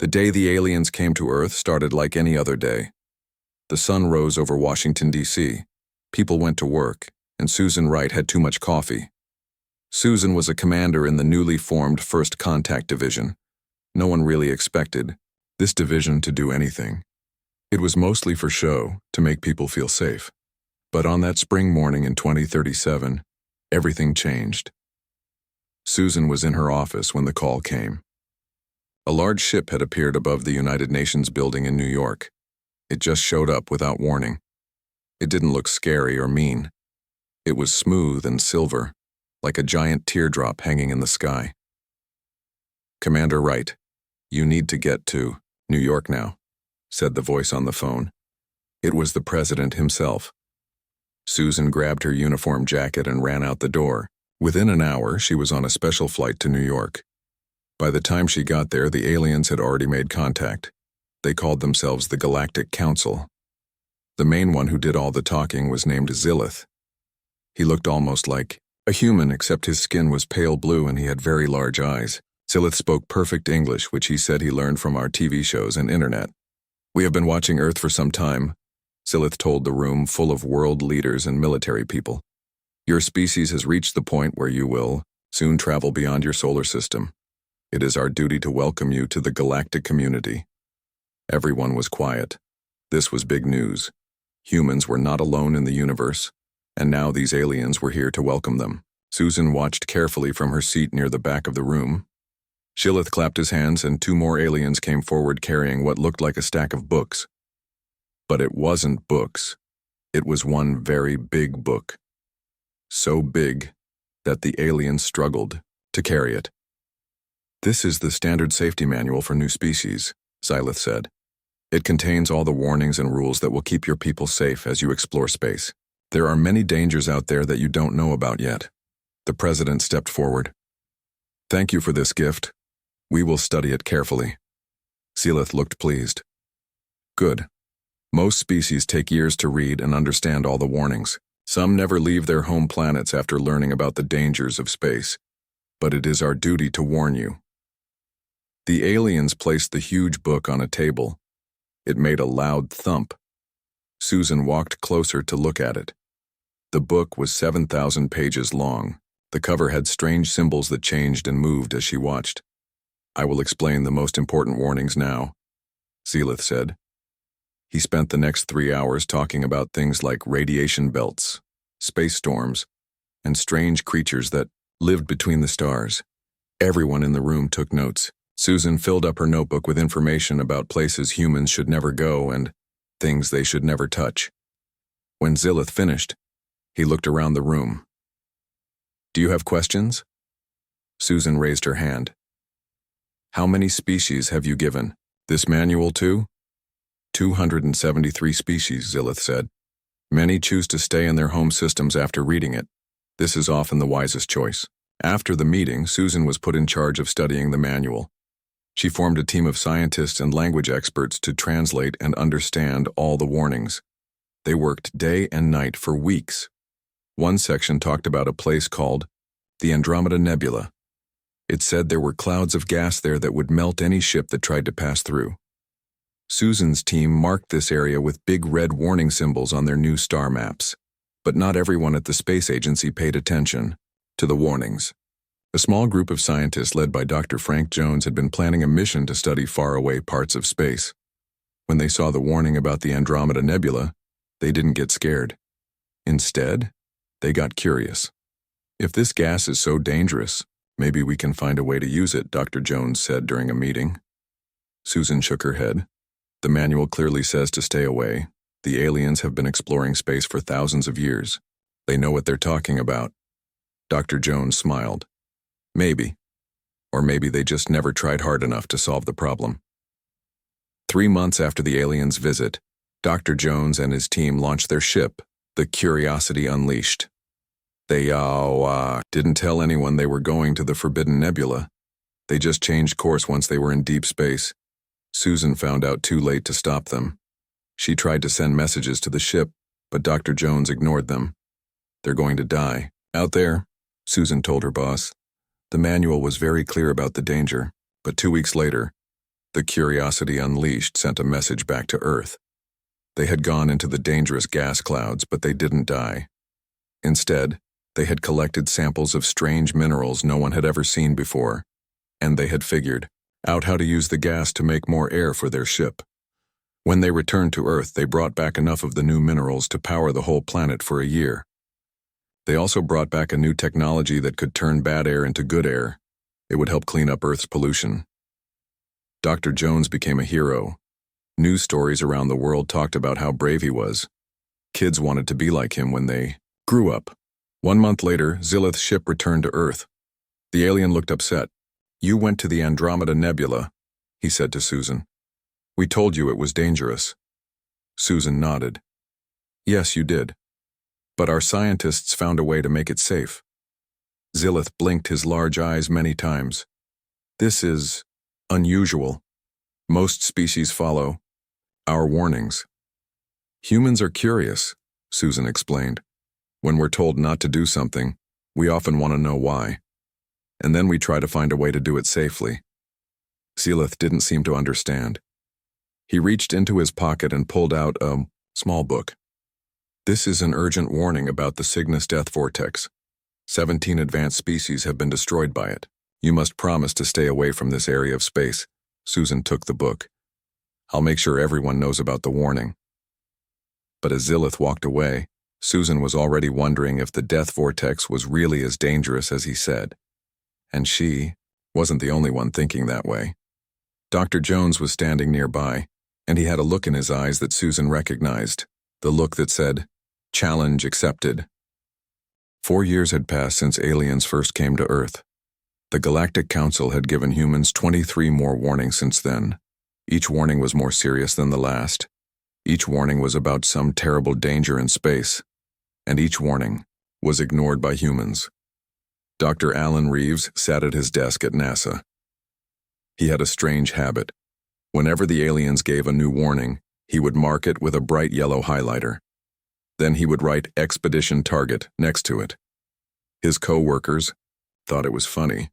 The day the aliens came to Earth started like any other day. The sun rose over Washington, D.C. People went to work, and Susan Wright had too much coffee. Susan was a commander in the newly formed First Contact Division. No one really expected this division to do anything. It was mostly for show, to make people feel safe. But on that spring morning in 2037, everything changed. Susan was in her office when the call came. A large ship had appeared above the United Nations building in New York. It just showed up without warning. It didn't look scary or mean. It was smooth and silver, like a giant teardrop hanging in the sky. "Commander Wright, you need to get to New York now," said the voice on the phone. It was the president himself. Susan grabbed her uniform jacket and ran out the door. Within an hour, she was on a special flight to New York. By the time she got there, the aliens had already made contact. They called themselves the Galactic Council. The main one who did all the talking was named Zillith. He looked almost like a human, except his skin was pale blue and he had very large eyes. Zillith spoke perfect English, which he said he learned from our TV shows and internet. "We have been watching Earth for some time," Zillith told the room full of world leaders and military people. "Your species has reached the point where you will soon travel beyond your solar system. It is our duty to welcome you to the galactic community." Everyone was quiet. This was big news. Humans were not alone in the universe, and now these aliens were here to welcome them. Susan watched carefully from her seat near the back of the room. Zillith clapped his hands and two more aliens came forward carrying what looked like a stack of books. But it wasn't books. It was one very big book. So big that the aliens struggled to carry it. "This is the standard safety manual for new species," Zillith said. "It contains all the warnings and rules that will keep your people safe as you explore space. There are many dangers out there that you don't know about yet." The president stepped forward. "Thank you for this gift. We will study it carefully." Zillith looked pleased. "Good. Most species take years to read and understand all the warnings. Some never leave their home planets after learning about the dangers of space. But it is our duty to warn you." The aliens placed the huge book on a table. It made a loud thump. Susan walked closer to look at it. The book was 7,000 pages long. The cover had strange symbols that changed and moved as she watched. "I will explain the most important warnings now," Zillith said. He spent the next 3 hours talking about things like radiation belts, space storms, and strange creatures that lived between the stars. Everyone in the room took notes. Susan filled up her notebook with information about places humans should never go and things they should never touch. When Zillith finished, he looked around the room. "Do you have questions?" Susan raised her hand. "How many species have you given this manual to?" 273 species, Zillith said. "Many choose to stay in their home systems after reading it. This is often the wisest choice." After the meeting, Susan was put in charge of studying the manual. She formed a team of scientists and language experts to translate and understand all the warnings. They worked day and night for weeks. One section talked about a place called the Andromeda Nebula. It said there were clouds of gas there that would melt any ship that tried to pass through. Susan's team marked this area with big red warning symbols on their new star maps. But not everyone at the space agency paid attention to the warnings. A small group of scientists led by Dr. Frank Jones had been planning a mission to study faraway parts of space. When they saw the warning about the Andromeda Nebula, they didn't get scared. Instead, they got curious. "If this gas is so dangerous, maybe we can find a way to use it," Dr. Jones said during a meeting. Susan shook her head. "The manual clearly says to stay away. The aliens have been exploring space for thousands of years. They know what they're talking about." Dr. Jones smiled. "Maybe. Or maybe they just never tried hard enough to solve the problem." 3 months after the aliens' visit, Dr. Jones and his team launched their ship, the Curiosity Unleashed. They didn't tell anyone they were going to the Forbidden Nebula. They just changed course once they were in deep space. Susan found out too late to stop them. She tried to send messages to the ship, but Dr. Jones ignored them. "They're going to die out there," Susan told her boss. The manual was very clear about the danger, but 2 weeks later, The curiosity unleashed sent a message back to Earth. They had gone into the dangerous gas clouds, but they didn't die. Instead, they had collected samples of strange minerals no one had ever seen before, and they had figured out how to use the gas to make more air for their ship. When they returned to Earth, they brought back enough of the new minerals to power the whole planet for a year. They also brought back a new technology that could turn bad air into good air. It would help clean up Earth's pollution. Dr. Jones became a hero. News stories around the world talked about how brave he was. Kids wanted to be like him when they grew up. 1 month later, Zillith's ship returned to Earth. The alien looked upset. "You went to the Andromeda Nebula," he said to Susan. "We told you it was dangerous." Susan nodded. "Yes, you did. But our scientists found a way to make it safe." Zillith blinked his large eyes many times. "This is unusual. Most species follow our warnings." "Humans are curious," Susan explained. "When we're told not to do something, we often want to know why. And then we try to find a way to do it safely." Zillith didn't seem to understand. He reached into his pocket and pulled out a small book. "This is an urgent warning about the Cygnus death vortex. 17 advanced species have been destroyed by it. You must promise to stay away from this area of space." Susan took the book. "I'll make sure everyone knows about the warning." But as Zillith walked away, Susan was already wondering if the death vortex was really as dangerous as he said. And she wasn't the only one thinking that way. Dr. Jones was standing nearby, and he had a look in his eyes that Susan recognized, the look that said, "Challenge accepted." 4 years had passed since aliens first came to Earth. The Galactic Council had given humans 23 more warnings since then. Each warning was more serious than the last. Each warning was about some terrible danger in space. And each warning was ignored by humans. Dr. Alan Reeves sat at his desk at NASA. He had a strange habit. Whenever the aliens gave a new warning, he would mark it with a bright yellow highlighter. Then he would write Expedition Target next to it. His co-workers thought it was funny.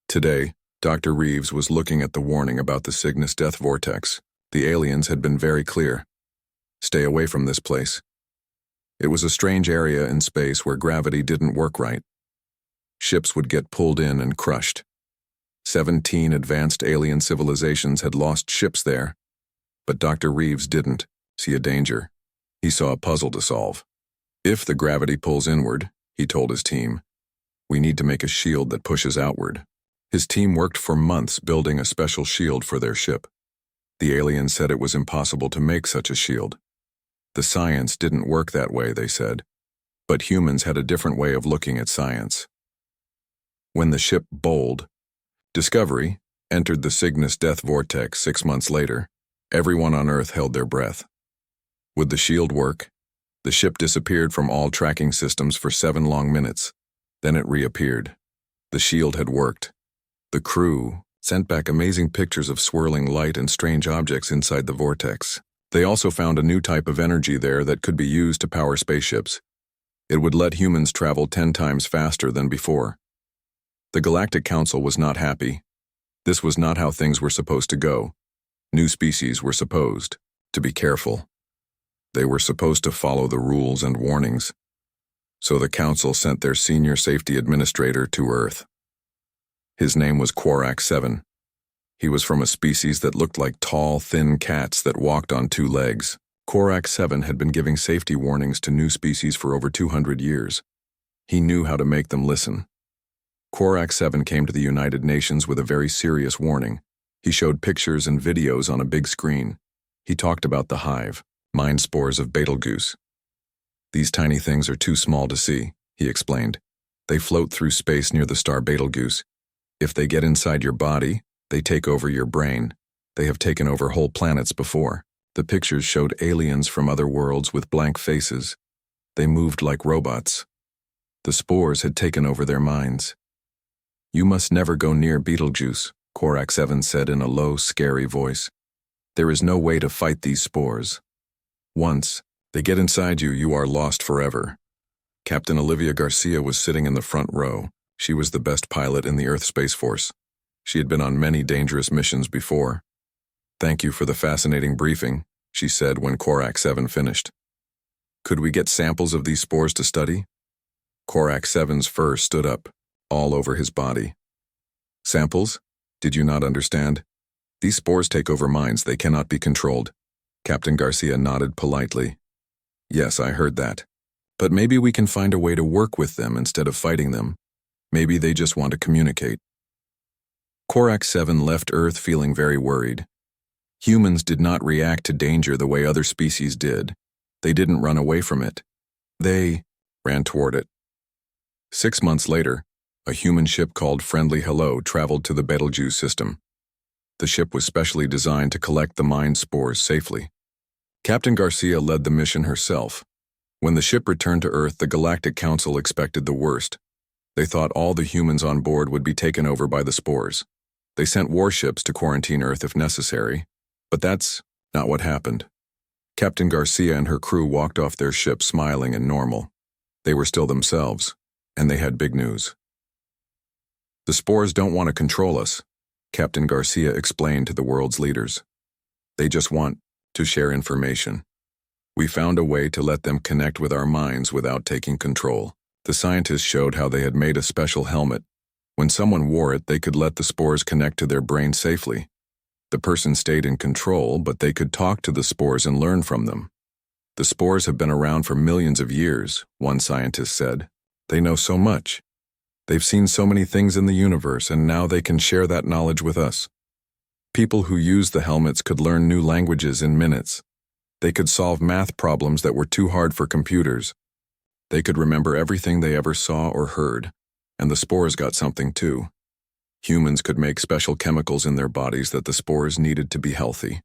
Today, Dr. Reeves was looking at the warning about the Cygnus death vortex. The aliens had been very clear. Stay away from this place. It was a strange area in space where gravity didn't work right. Ships would get pulled in and crushed. 17 advanced alien civilizations had lost ships there. But Dr. Reeves didn't see a danger. He saw a puzzle to solve. "If the gravity pulls inward," he told his team, "we need to make a shield that pushes outward." His team worked for months building a special shield for their ship. The aliens said it was impossible to make such a shield. The science didn't work that way, they said. But humans had a different way of looking at science. When the ship Bold, Discovery, entered the Cygnus death vortex 6 months later, everyone on Earth held their breath. Would the shield work? The ship disappeared from all tracking systems for 7 long minutes. Then it reappeared. The shield had worked. The crew sent back amazing pictures of swirling light and strange objects inside the vortex. They also found a new type of energy there that could be used to power spaceships. It would let humans travel 10 times faster than before. The Galactic Council was not happy. This was not how things were supposed to go. New species were supposed to be careful. They were supposed to follow the rules and warnings. So the Council sent their senior safety administrator to Earth. His name was Quarak 7. He was from a species that looked like tall, thin cats that walked on 2 legs. Quarak 7 had been giving safety warnings to new species for over 200 years. He knew how to make them listen. Quarak 7 came to the United Nations with a very serious warning. He showed pictures and videos on a big screen. He talked about the hive, mind spores of Betelgeuse. "These tiny things are too small to see," he explained. "They float through space near the star Betelgeuse. If they get inside your body, they take over your brain. They have taken over whole planets before." The pictures showed aliens from other worlds with blank faces. They moved like robots. The spores had taken over their minds. "You must never go near Betelgeuse," Quarak 7 said in a low, scary voice. "There is no way to fight these spores. Once they get inside you, you are lost forever." Captain Olivia Garcia was sitting in the front row. She was the best pilot in the Earth Space Force. She had been on many dangerous missions before. "Thank you for the fascinating briefing," she said when Korak 7 finished. "Could we get samples of these spores to study?" Korak 7's fur stood up, all over his body. "Samples? Did you not understand? These spores take over minds, they cannot be controlled." Captain Garcia nodded politely. "Yes, I heard that. But maybe we can find a way to work with them instead of fighting them. Maybe they just want to communicate." Korak 7 left Earth feeling very worried. Humans did not react to danger the way other species did. They didn't run away from it. They ran toward it. 6 months later, a human ship called Friendly Hello traveled to the Betelgeuse system. The ship was specially designed to collect the mind spores safely. Captain Garcia led the mission herself. When the ship returned to Earth, the Galactic Council expected the worst. They thought all the humans on board would be taken over by the spores. They sent warships to quarantine Earth if necessary, but that's not what happened. Captain Garcia and her crew walked off their ship smiling and normal. They were still themselves, and they had big news. "The spores don't want to control us," Captain Garcia explained to the world's leaders. "They just want to share information. We found a way to let them connect with our minds without taking control." The scientists showed how they had made a special helmet. When someone wore it, they could let the spores connect to their brain safely. The person stayed in control, but they could talk to the spores and learn from them. "The spores have been around for millions of years," one scientist said. "They know so much. They've seen so many things in the universe, and now they can share that knowledge with us." People who used the helmets could learn new languages in minutes. They could solve math problems that were too hard for computers. They could remember everything they ever saw or heard, and the spores got something too. Humans could make special chemicals in their bodies that the spores needed to be healthy.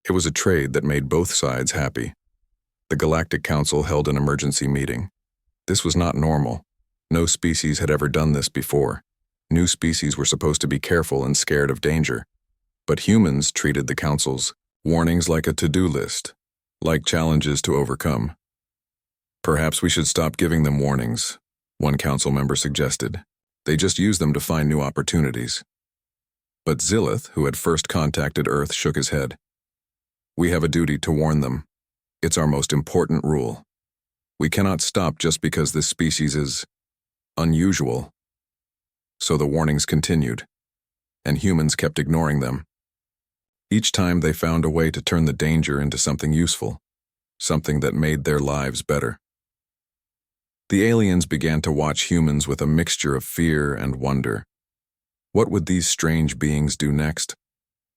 It was a trade that made both sides happy. The Galactic Council held an emergency meeting. This was not normal. No species had ever done this before. New species were supposed to be careful and scared of danger. But humans treated the Council's warnings like a to-do list, like challenges to overcome. "Perhaps we should stop giving them warnings," one council member suggested. "They just use them to find new opportunities." But Zillith, who had first contacted Earth, shook his head. "We have a duty to warn them. It's our most important rule. We cannot stop just because this species is unusual." So the warnings continued, and humans kept ignoring them. Each time they found a way to turn the danger into something useful, something that made their lives better. The aliens began to watch humans with a mixture of fear and wonder. What would these strange beings do next?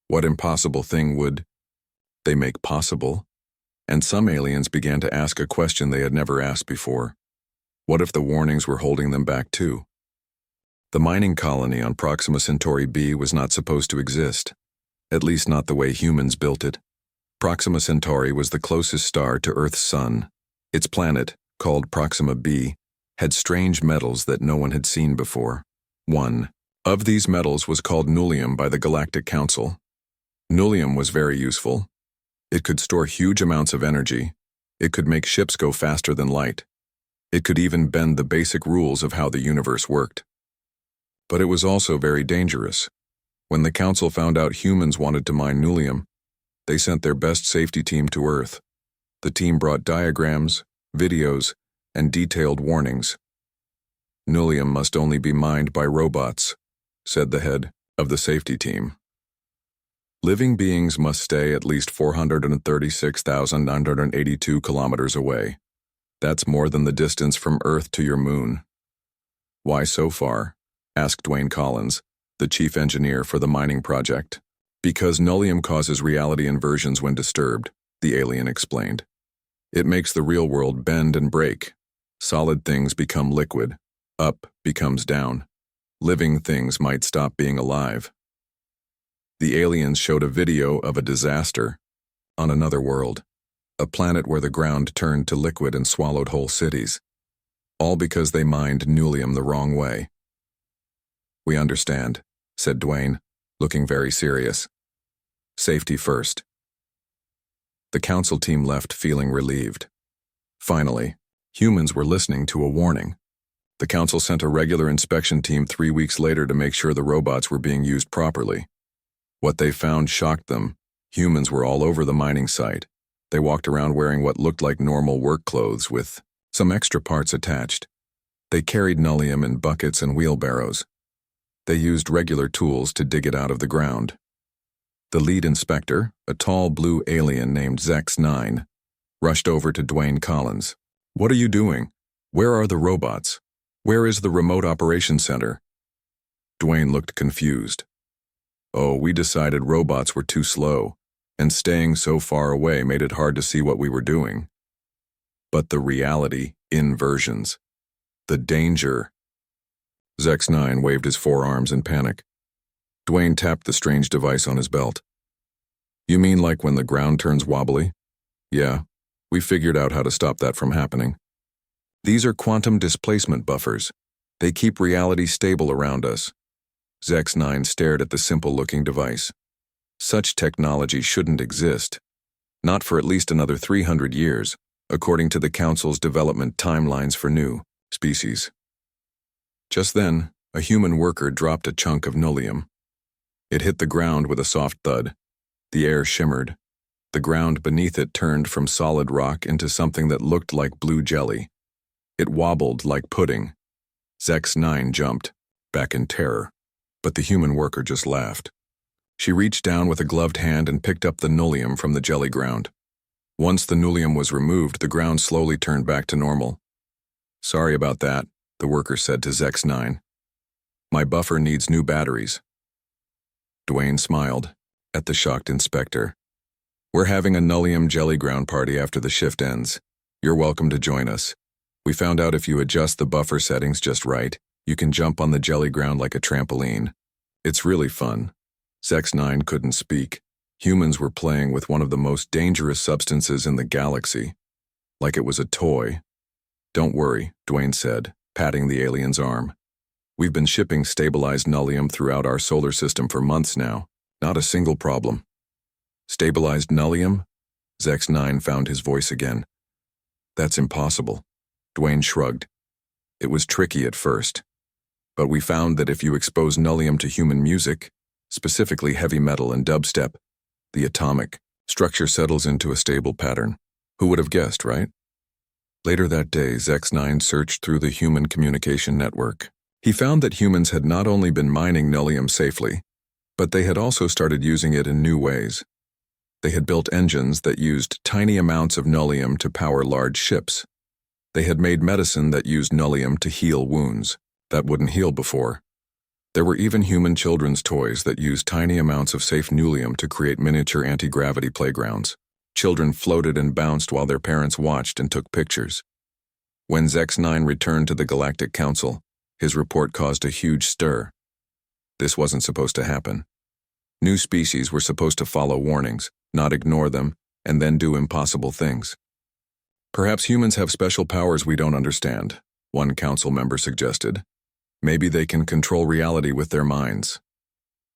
What impossible thing would they make possible? And some aliens began to ask a question they had never asked before. What if the warnings were holding them back too? The mining colony on Proxima Centauri b was not supposed to exist, at least not the way humans built it. Proxima Centauri was the closest star to Earth's sun. Its planet, called Proxima b, had strange metals that no one had seen before. One of these metals was called nullium by the Galactic Council. Nullium was very useful. It could store huge amounts of energy. It could make ships go faster than light. It could even bend the basic rules of how the universe worked. But it was also very dangerous. When the Council found out humans wanted to mine nullium, they sent their best safety team to Earth. The team brought diagrams, videos, and detailed warnings. "Nullium must only be mined by robots," said the head of the safety team. "Living beings must stay at least 436,982 kilometers away. That's more than the distance from Earth to your moon." "Why so far?" asked Dwayne Collins, the chief engineer for the mining project. "Because nullium causes reality inversions when disturbed," the alien explained. "It makes the real world bend and break. Solid things become liquid. Up becomes down. Living things might stop being alive." The aliens showed a video of a disaster on another world, a planet where the ground turned to liquid and swallowed whole cities, all because they mined nullium the wrong way. "We understand," said Dwayne, looking very serious. "Safety first." The council team left feeling relieved. Finally, humans were listening to a warning. The council sent a regular inspection team 3 weeks later to make sure the robots were being used properly. What they found shocked them. Humans were all over the mining site. They walked around wearing what looked like normal work clothes with some extra parts attached. They carried nullium in buckets and wheelbarrows. They used regular tools to dig it out of the ground. The lead inspector, a tall blue alien named Zex-9, rushed over to Dwayne Collins. "What are you doing? Where are the robots? Where is the remote operations center?" Dwayne looked confused. "Oh, we decided robots were too slow, and staying so far away made it hard to see what we were doing. But the reality, inversions. The danger." Zex-9 waved his forearms in panic. Dwayne tapped the strange device on his belt. "You mean like when the ground turns wobbly?" "Yeah, we figured out how to stop that from happening. These are quantum displacement buffers. They keep reality stable around us." Zex-9 stared at the simple-looking device. Such technology shouldn't exist. Not for at least another 300 years, according to the Council's development timelines for new species. Just then, a human worker dropped a chunk of nullium. It hit the ground with a soft thud. The air shimmered. The ground beneath it turned from solid rock into something that looked like blue jelly. It wobbled like pudding. Zex-9 jumped, back in terror. But the human worker just laughed. She reached down with a gloved hand and picked up the nullium from the jelly ground. Once the nullium was removed, the ground slowly turned back to normal. "Sorry about that," the worker said to Zex-9. "My buffer needs new batteries." Dwayne smiled at the shocked inspector. "We're having a nullium jelly ground party after the shift ends. You're welcome to join us. We found out if you adjust the buffer settings just right, you can jump on the jelly ground like a trampoline. It's really fun." Zex-9 couldn't speak. Humans were playing with one of the most dangerous substances in the galaxy, like it was a toy. "Don't worry," Dwayne said, patting the alien's arm. "We've been shipping stabilized nullium throughout our solar system for months now. Not a single problem." "Stabilized nullium?" Zex-9 found his voice again. "That's impossible." Dwayne shrugged. "It was tricky at first. But we found that if you expose nullium to human music, specifically heavy metal and dubstep, the atomic structure settles into a stable pattern. Who would have guessed, right?" Later that day, Zex-9 searched through the human communication network. He found that humans had not only been mining nullium safely, but they had also started using it in new ways. They had built engines that used tiny amounts of nullium to power large ships. They had made medicine that used nullium to heal wounds that wouldn't heal before. There were even human children's toys that used tiny amounts of safe nullium to create miniature anti-gravity playgrounds. Children floated and bounced while their parents watched and took pictures. When Zex-9 returned to the Galactic Council, his report caused a huge stir. This wasn't supposed to happen. New species were supposed to follow warnings, not ignore them, and then do impossible things. "Perhaps humans have special powers we don't understand," one council member suggested. "Maybe they can control reality with their minds."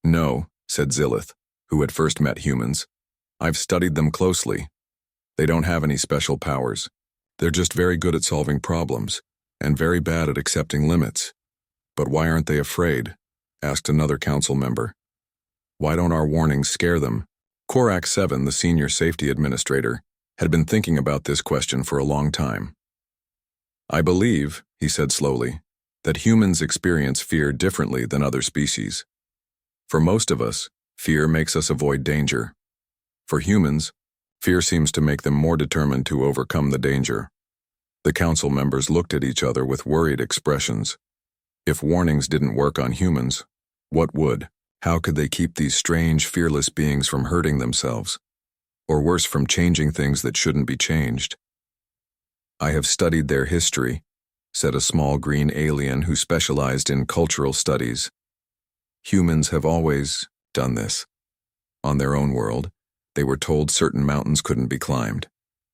"No," said Zillith, who had first met humans. "I've studied them closely. They don't have any special powers. They're just very good at solving problems, and very bad at accepting limits." "But why aren't they afraid?" asked another council member. "Why don't our warnings scare them?" Korak 7, the senior safety administrator, had been thinking about this question for a long time. "I believe," he said slowly, "that humans experience fear differently than other species. For most of us, fear makes us avoid danger. For humans, fear seems to make them more determined to overcome the danger." The council members looked at each other with worried expressions. If warnings didn't work on humans, what would? How could they keep these strange, fearless beings from hurting themselves? Or worse, from changing things that shouldn't be changed? "I have studied their history," said a small green alien who specialized in cultural studies. "Humans have always done this. On their own world, they were told certain mountains couldn't be climbed,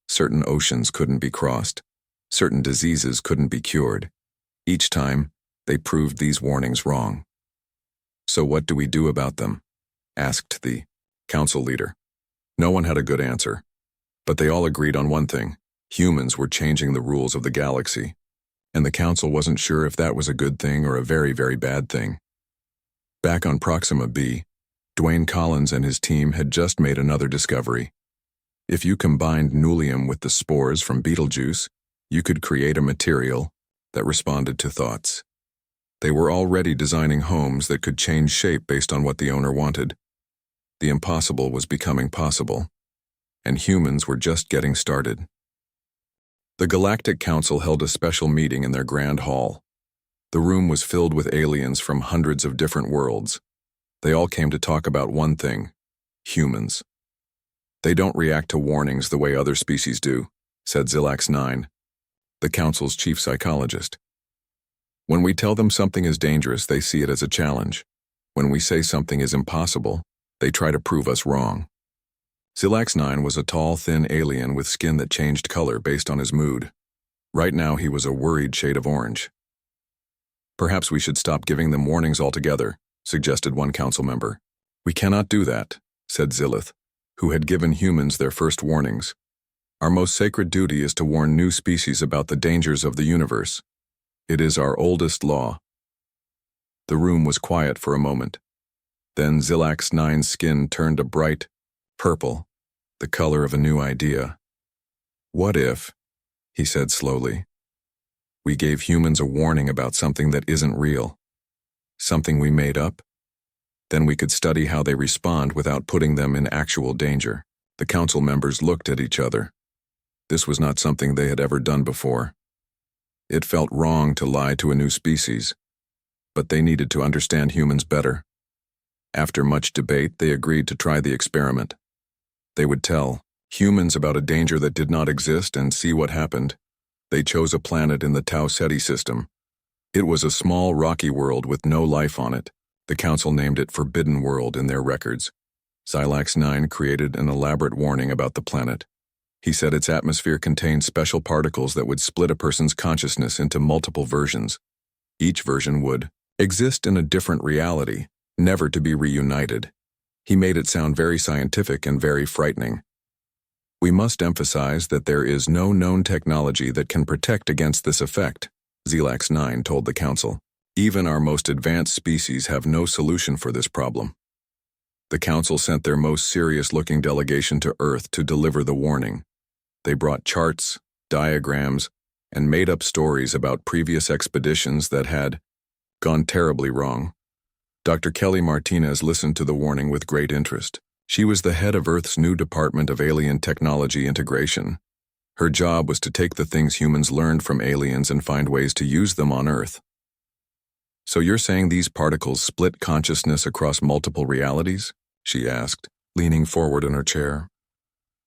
certain oceans couldn't be crossed, certain diseases couldn't be cured. Each time, they proved these warnings wrong." "So what do we do about them?" asked the council leader. No one had a good answer, but they all agreed on one thing: humans were changing the rules of the galaxy. and the council wasn't sure if that was a good thing or a very, very bad thing. Back on Proxima B, Dwayne Collins and his team had just made another discovery. If you combined Nullium with the spores from Betelgeuse, you could create a material that responded to thoughts. They were already designing homes that could change shape based on what the owner wanted. The impossible was becoming possible, and humans were just getting started. The Galactic Council held a special meeting in their grand hall. The room was filled with aliens from hundreds of different worlds. They all came to talk about one thing: humans. They don't react to warnings the way other species do, said Zilax-9, the Council's chief psychologist. When we tell them something is dangerous, they see it as a challenge. When we say something is impossible, they try to prove us wrong. Zilax-9 was a tall, thin alien with skin that changed color based on his mood. Right now he was a worried shade of orange. Perhaps we should stop giving them warnings altogether, suggested one council member. We cannot do that, said Zilith, who had given humans their first warnings. Our most sacred duty is to warn new species about the dangers of the universe. It is our oldest law. The room was quiet for a moment. Then Zilax-9's skin turned a bright purple, the color of a new idea. What if, he said slowly, we gave humans a warning about something that isn't real? Something we made up? Then we could study how they respond without putting them in actual danger. The council members looked at each other. This was not something they had ever done before. It felt wrong to lie to a new species, but they needed to understand humans better. After much debate, they agreed to try the experiment. They would tell humans about a danger that did not exist and see what happened. They chose a planet in the Tau Ceti system. It was a small, rocky world with no life on it. The council named it Forbidden World in their records. Zilax-9 created an elaborate warning about the planet. He said its atmosphere contained special particles that would split a person's consciousness into multiple versions. Each version would exist in a different reality, never to be reunited. He made it sound very scientific and very frightening. We must emphasize that there is no known technology that can protect against this effect, Zilax-9 told the council. Even our most advanced species have no solution for this problem. The council sent their most serious-looking delegation to Earth to deliver the warning. They brought charts, diagrams, and made up stories about previous expeditions that had gone terribly wrong. Dr. Kelly Martinez listened to the warning with great interest. She was the head of Earth's new Department of Alien Technology Integration. Her job was to take the things humans learned from aliens and find ways to use them on Earth. So you're saying these particles split consciousness across multiple realities? She asked, leaning forward in her chair.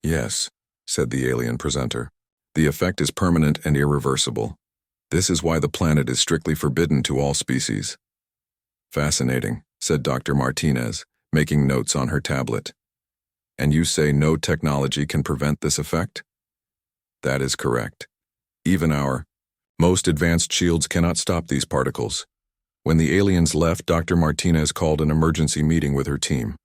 Yes, said the alien presenter. The effect is permanent and irreversible. This is why the planet is strictly forbidden to all species. Fascinating, said Dr. Martinez, making notes on her tablet. And you say no technology can prevent this effect? That is correct. Even our most advanced shields cannot stop these particles. When the aliens left, Dr. Martinez called an emergency meeting with her team.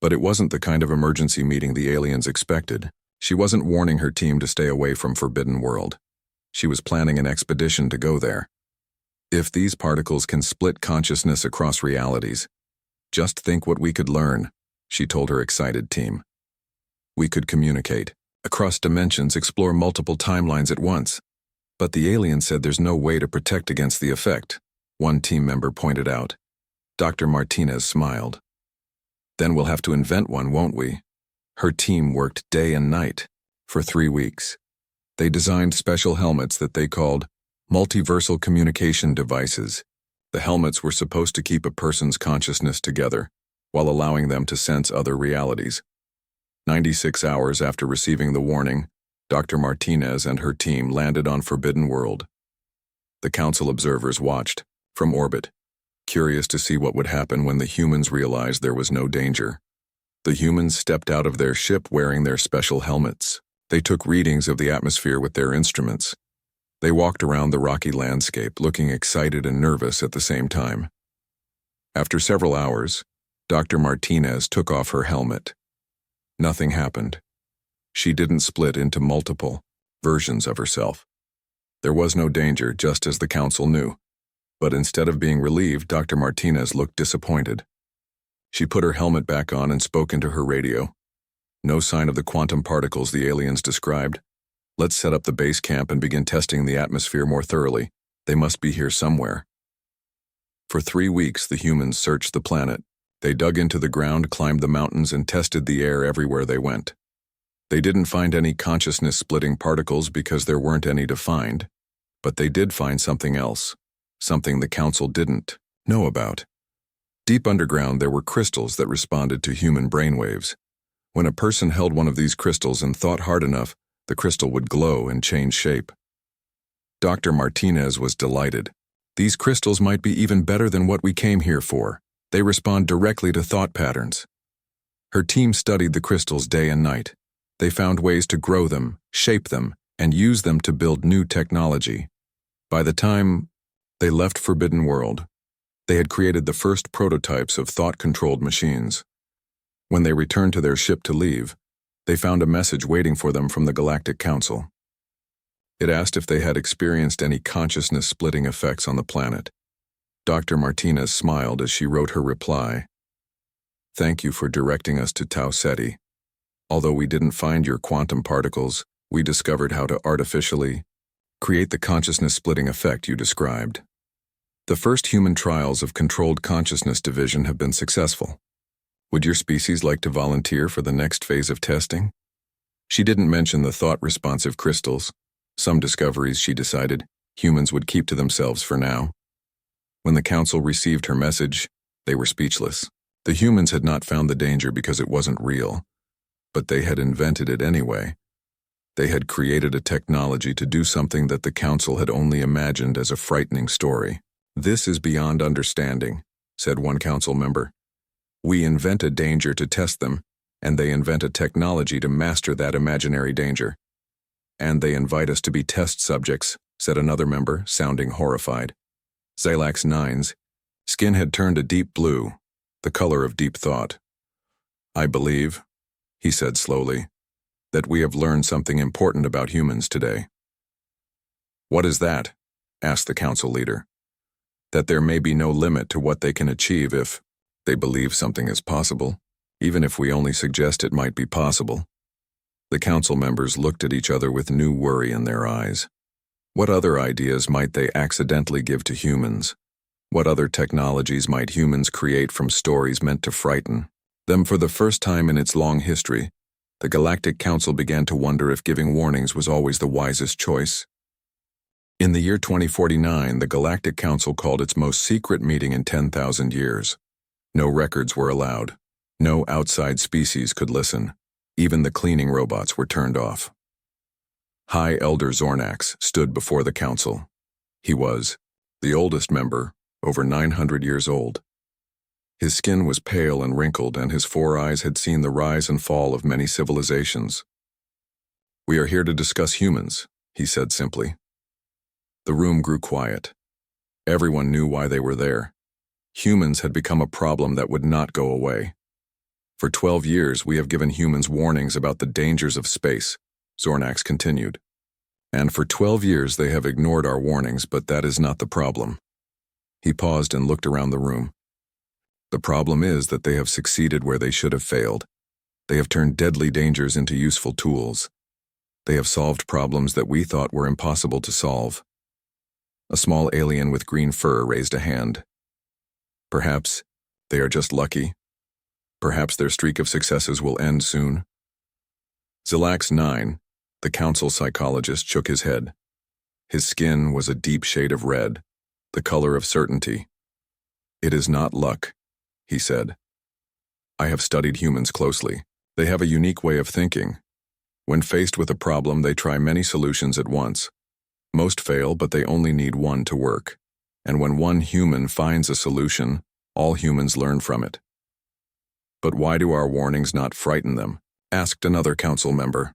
But it wasn't the kind of emergency meeting the aliens expected. She wasn't warning her team to stay away from Forbidden World. She was planning an expedition to go there. If these particles can split consciousness across realities, just think what we could learn, she told her excited team. We could communicate, across dimensions, explore multiple timelines at once. But the alien said there's no way to protect against the effect, one team member pointed out. Dr. Martinez smiled. Then we'll have to invent one, won't we? Her team worked day and night for 3 weeks. They designed special helmets that they called multiversal communication devices. The helmets were supposed to keep a person's consciousness together while allowing them to sense other realities. 96 hours after receiving the warning, Dr. Martinez and her team landed on Forbidden World. The council observers watched from orbit, curious to see what would happen when the humans realized there was no danger. The humans stepped out of their ship wearing their special helmets. They took readings of the atmosphere with their instruments. They walked around the rocky landscape, looking excited and nervous at the same time. After several hours, Dr. Martinez took off her helmet. Nothing happened. She didn't split into multiple versions of herself. There was no danger, just as the council knew. But instead of being relieved, Dr. Martinez looked disappointed. She put her helmet back on and spoke into her radio. No sign of the quantum particles the aliens described. Let's set up the base camp and begin testing the atmosphere more thoroughly. They must be here somewhere. For 3 weeks, the humans searched the planet. They dug into the ground, climbed the mountains, and tested the air everywhere they went. They didn't find any consciousness-splitting particles because there weren't any to find, but they did find something else, something the council didn't know about. Deep underground, there were crystals that responded to human brainwaves. When a person held one of these crystals and thought hard enough, the crystal would glow and change shape. Dr. Martinez was delighted. These crystals might be even better than what we came here for. They respond directly to thought patterns. Her team studied the crystals day and night. They found ways to grow them, shape them, and use them to build new technology. By the time they left Forbidden World, they had created the first prototypes of thought-controlled machines. When they returned to their ship to leave, they found a message waiting for them from the Galactic Council. It asked if they had experienced any consciousness-splitting effects on the planet. Dr. Martinez smiled as she wrote her reply. Thank you for directing us to Tau Ceti. Although we didn't find your quantum particles, we discovered how to artificially create the consciousness-splitting effect you described. The first human trials of controlled consciousness division have been successful. Would your species like to volunteer for the next phase of testing? She didn't mention the thought-responsive crystals. Some discoveries, she decided, humans would keep to themselves for now. When the council received her message, they were speechless. The humans had not found the danger because it wasn't real, but they had invented it anyway. They had created a technology to do something that the council had only imagined as a frightening story. This is beyond understanding, said one council member. We invent a danger to test them, and they invent a technology to master that imaginary danger. And they invite us to be test subjects, said another member, sounding horrified. Xilax 9's skin had turned a deep blue, the color of deep thought. I believe, he said slowly, that we have learned something important about humans today. What is that? Asked the council leader. That there may be no limit to what they can achieve if they believe something is possible, even if we only suggest it might be possible. The council members looked at each other with new worry in their eyes. What other ideas might they accidentally give to humans? What other technologies might humans create from stories meant to frighten them? For the first time in its long history, the Galactic Council began to wonder if giving warnings was always the wisest choice. In the year 2049, the Galactic Council called its most secret meeting in 10,000 years. No records were allowed. No outside species could listen. Even the cleaning robots were turned off. High Elder Zornax stood before the council. He was the oldest member, over 900 years old. His skin was pale and wrinkled, and his 4 eyes had seen the rise and fall of many civilizations. We are here to discuss humans, he said simply. The room grew quiet. Everyone knew why they were there. Humans had become a problem that would not go away. For 12 years, we have given humans warnings about the dangers of space, Zornax continued. And for 12 years, they have ignored our warnings, but that is not the problem. He paused and looked around the room. The problem is that they have succeeded where they should have failed. They have turned deadly dangers into useful tools. They have solved problems that we thought were impossible to solve. A small alien with green fur raised a hand. Perhaps they are just lucky. Perhaps their streak of successes will end soon. Xilax 9, the council psychologist, shook his head. His skin was a deep shade of red, the color of certainty. It is not luck, he said. I have studied humans closely. They have a unique way of thinking. When faced with a problem, they try many solutions at once. Most fail, but they only need one to work. And when one human finds a solution, all humans learn from it. But why do our warnings not frighten them? Asked another council member.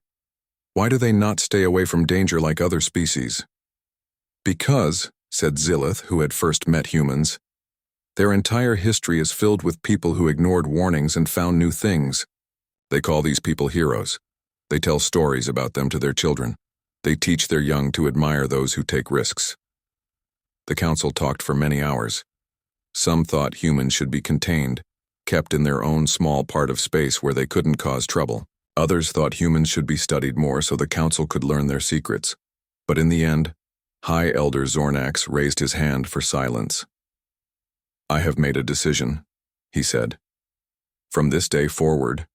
Why do they not stay away from danger like other species? Because, said Zillith, who had first met humans, their entire history is filled with people who ignored warnings and found new things. They call these people heroes. They tell stories about them to their children. They teach their young to admire those who take risks. The council talked for many hours. Some thought humans should be contained, kept in their own small part of space where they couldn't cause trouble. Others thought humans should be studied more so the council could learn their secrets. But in the end, High Elder Zornax raised his hand for silence. "I have made a decision," he said. "From this day forward,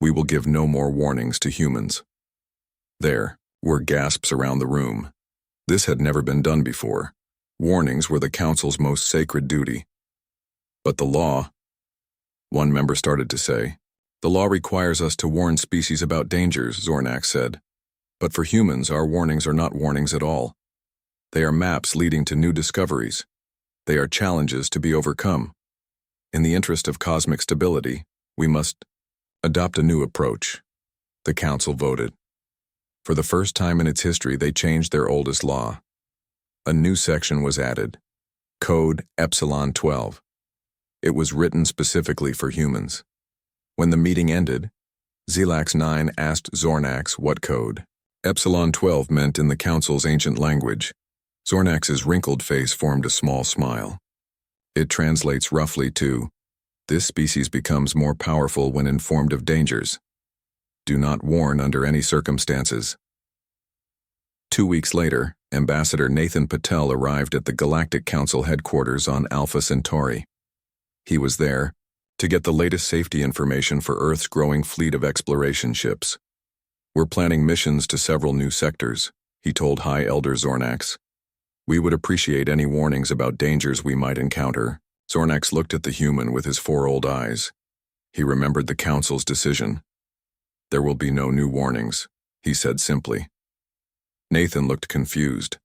we will give no more warnings to humans." There were gasps around the room. This had never been done before. Warnings were the council's most sacred duty. "But the law," one member started to say. "The law requires us to warn species about dangers," Zornax said. "But for humans, our warnings are not warnings at all. They are maps leading to new discoveries. They are challenges to be overcome. In the interest of cosmic stability, we must adopt a new approach." The council voted. For the first time in its history, they changed their oldest law. A new section was added, Code Epsilon 12. It was written specifically for humans. When the meeting ended, Zelax 9 asked Zornax what code Epsilon 12 meant in the council's ancient language. Zornax's wrinkled face formed a small smile. It translates roughly to, "This species becomes more powerful when informed of dangers. Do not warn under any circumstances." 2 weeks later, Ambassador Nathan Patel arrived at the Galactic Council headquarters on Alpha Centauri. He was there to get the latest safety information for Earth's growing fleet of exploration ships. "We're planning missions to several new sectors," he told High Elder Zornax. "We would appreciate any warnings about dangers we might encounter." Zornax looked at the human with his 4 old eyes. He remembered the council's decision. "There will be no new warnings," he said simply. Nathan looked confused.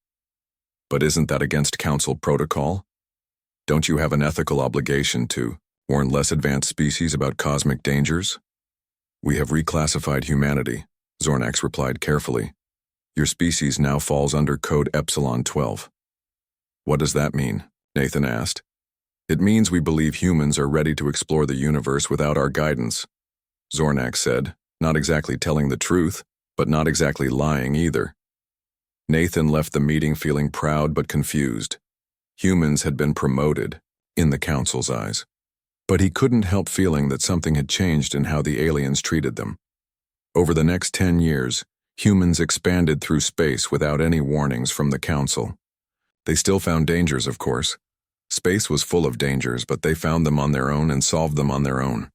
"But isn't that against council protocol? Don't you have an ethical obligation to warn less advanced species about cosmic dangers?" "We have reclassified humanity," Zornax replied carefully. "Your species now falls under Code Epsilon 12. "What does that mean?" Nathan asked. "It means we believe humans are ready to explore the universe without our guidance," Zornax said, not exactly telling the truth, but not exactly lying either. Nathan left the meeting feeling proud but confused. Humans had been promoted, in the council's eyes. But he couldn't help feeling that something had changed in how the aliens treated them. Over the next 10 years, humans expanded through space without any warnings from the council. They still found dangers, of course. Space was full of dangers, but they found them on their own and solved them on their own.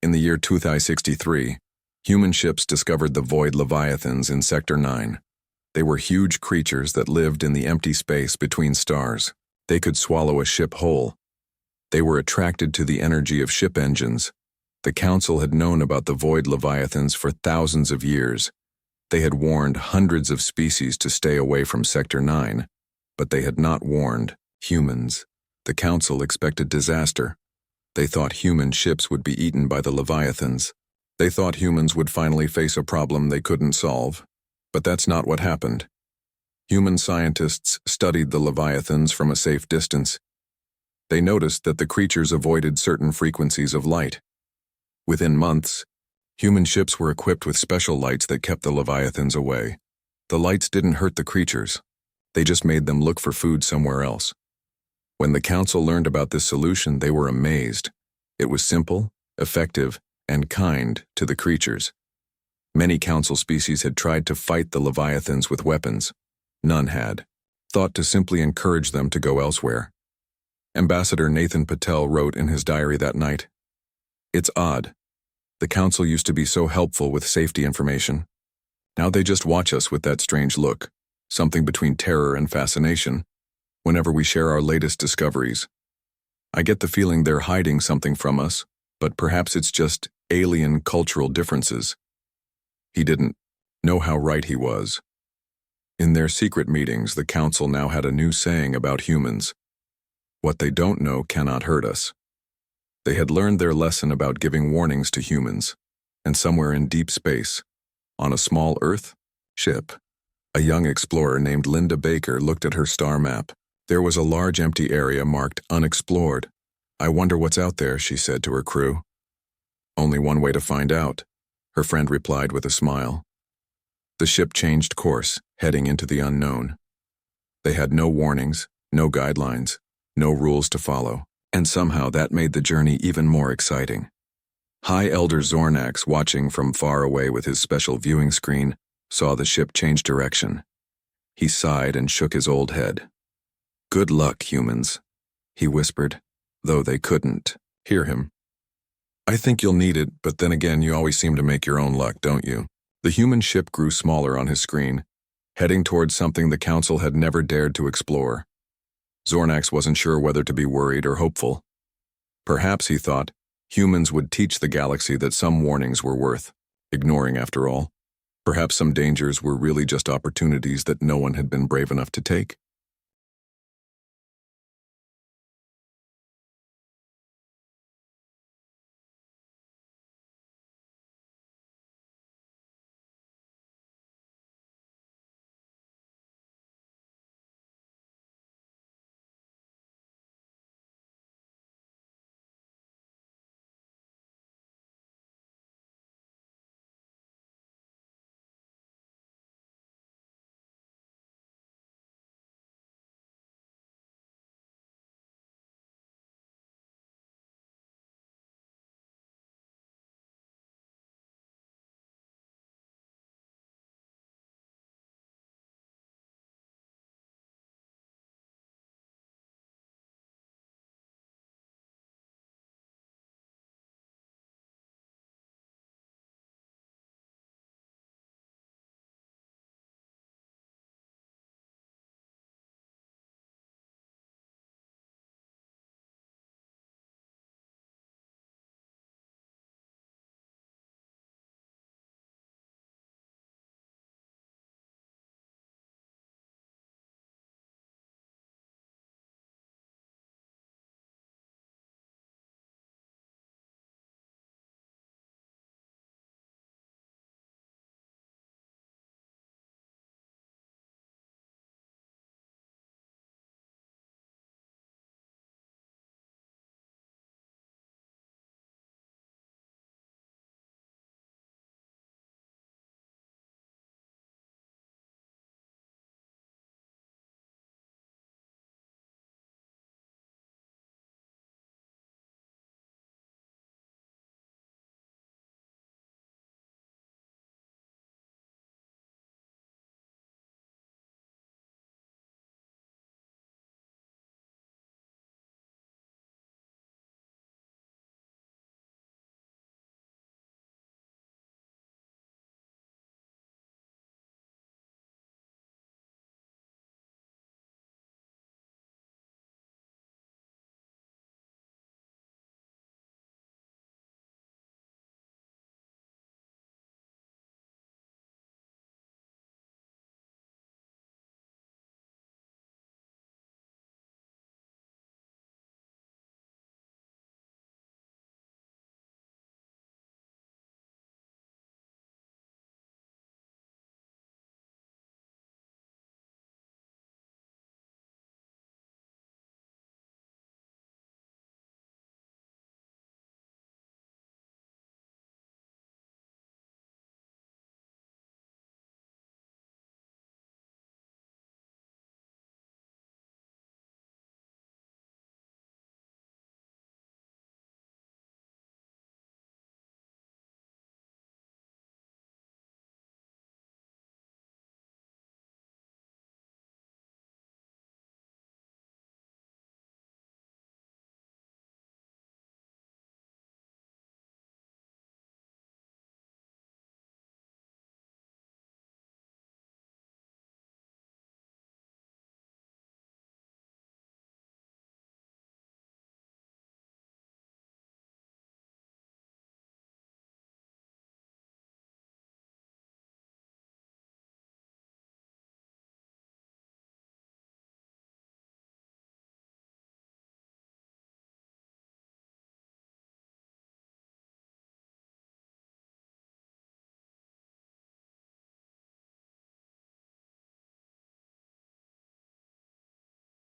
In the year 2063, human ships discovered the void leviathans in Sector 9. They were huge creatures that lived in the empty space between stars. They could swallow a ship whole. They were attracted to the energy of ship engines. The council had known about the void leviathans for thousands of years. They had warned hundreds of species to stay away from Sector 9, but they had not warned humans. The council expected disaster. They thought human ships would be eaten by the leviathans. They thought humans would finally face a problem they couldn't solve. But that's not what happened. Human scientists studied the leviathans from a safe distance. They noticed that the creatures avoided certain frequencies of light. Within months, human ships were equipped with special lights that kept the leviathans away. The lights didn't hurt the creatures. They just made them look for food somewhere else. When the council learned about this solution, they were amazed. It was simple, effective, and kind to the creatures. Many council species had tried to fight the leviathans with weapons. None had. Thought to simply encourage them to go elsewhere. Ambassador Nathan Patel wrote in his diary that night, "It's odd. The council used to be so helpful with safety information. Now they just watch us with that strange look, something between terror and fascination, whenever we share our latest discoveries. I get the feeling they're hiding something from us, but perhaps it's just alien cultural differences." He didn't know how right he was. In their secret meetings, the council now had a new saying about humans. What they don't know cannot hurt us. They had learned their lesson about giving warnings to humans, and somewhere in deep space, on a small Earth ship, a young explorer named Linda Baker looked at her star map. There was a large empty area marked unexplored. "I wonder what's out there," she said to her crew. "Only one way to find out," her friend replied with a smile. The ship changed course, heading into the unknown. They had no warnings, no guidelines, no rules to follow, and somehow that made the journey even more exciting. High Elder Zornax, watching from far away with his special viewing screen, saw the ship change direction. He sighed and shook his old head. "Good luck, humans," he whispered, though they couldn't hear him. "I think you'll need it, but then again you always seem to make your own luck, don't you?" The human ship grew smaller on his screen, heading towards something the Council had never dared to explore. Zornax wasn't sure whether to be worried or hopeful. Perhaps, he thought, humans would teach the galaxy that some warnings were worth ignoring after all. Perhaps some dangers were really just opportunities that no one had been brave enough to take.